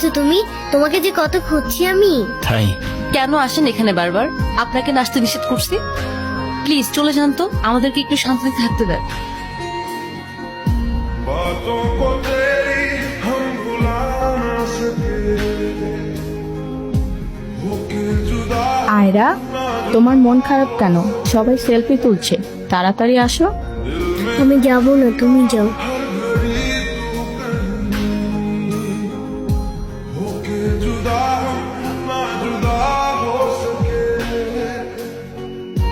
এসেছো তুমি? তোমাকে যে কত খুঁজছি আমি। তাই কেন আসেন এখানে বারবার? আপনাকে নাচতে নিষেধ করছি। প্লিজ চলে যান তো, আমাদেরকে একটু শান্তিতে থাকতে দেন। बातों को तेरी हम भुला ना सके होके जुदा আয়রা, তোমার মন খারাপ কেন? সবাই সেলফি তুলছে, তাড়াতাড়ি আসো। আমি যাব না, তুমি যাও। होके जुदा ना जुदा हो सके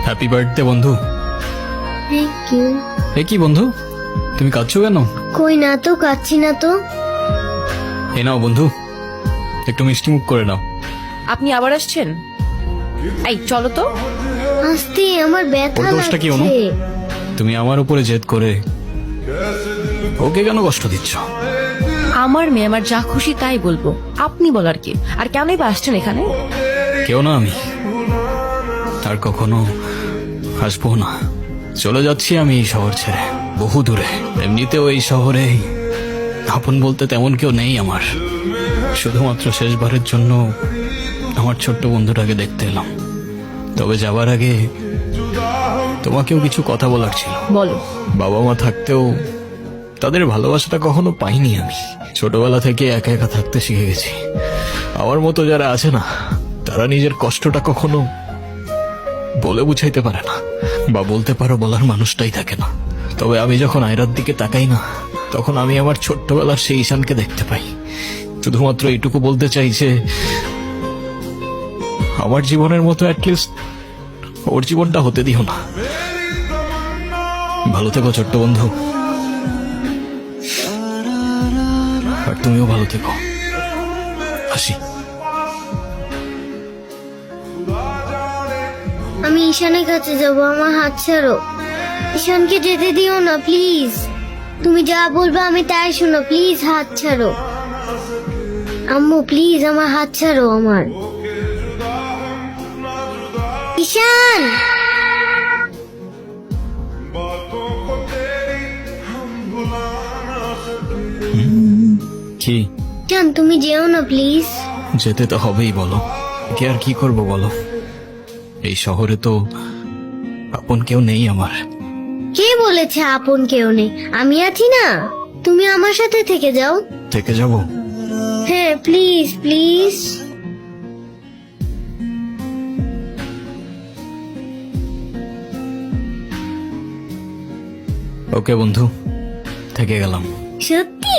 হ্যাপি বার্থডে বন্ধু। Thank you. এ কি বন্ধু, তুমি কাঁদছো কেন? কই না তো, কাচ্ছি না তো। এ নাও বন্ধু, একটু মিষ্টি মুখ করে নাও। আপনি আবার আসছেন? এই চলো তো। আস্তে, আমার ব্যথা ওর দোষটা কি অনু? লাগছে। তুমি আমার উপরে জেদ করে ওকে কেন কষ্ট দিচ্ছ? আমার মেয়ে, আমার যা খুশি তাই বলবো, আপনি বলার কি? আর কেনই বা আসছেন এখানে? কেউ না আমি, আর কখনো আসবো না। চলে যাচ্ছি আমি এই শহর ছেড়ে, বহু দূরে। এমনিতেও এই শহরে আপন বলতে তেমন কেউ নেই আমার। শুধুমাত্র শেষবারের জন্য আমার ছোট্ট বন্ধুটাকে দেখতে এলাম। তবে যাবার আগে তোমাকেও কিছু কথা বলার ছিল। বলো। বাবা মা থাকতেও তাদের ভালোবাসাটা কখনো পাইনি আমি। ছোটবেলা থেকে একা একা থাকতে শিখে গেছি। আমার মতো যারা আছে না, তারা নিজের কষ্টটা কখনো বলে বুঝাইতে পারে না, বা বলতে পারো বলার মানুষটাই থাকে না। তবে আমি যখন আয়রার দিকে তাকাই না, তখন আমি আমার ছোট্টবেলার সেই ঈশানকে দেখতে পাই। শুধুমাত্র এইটুকু বলতে চাই যে আমার জীবনের মতো অ্যাটলিস্ট ওর জীবনটা হতে দিও না। ভালো থেকো ছোট্ট বন্ধু, আর তুমিও ভালো থেকো। আসি। আমি ঈশানের কাছে যাব, আমার হাত ছাড়ো। ঈশানকে যেতে দিও না প্লিজ। তুমি যা বলবে আমি তাই শোনো, প্লিজ হাত ছাড়ো। আম্মু প্লিজ আমার হাত ছাড়ো আমার। ঈশান, बातों को तेरी हम भुला ना सके কি ঈশান তুমি যেও না প্লিজ। যেতে তো হবেই, বলো কি আর কি করব বলো। এই শহরে তো আপন কেউ নেই আমার। কে বলেছে আপন কেউ নেই? আমি আছি না, তুমি আমার সাথে থেকে যাও। থেকে যাব? হ্যাঁ প্লিজ প্লিজ। ওকে বন্ধু, থেকে গেলাম। সত্যি?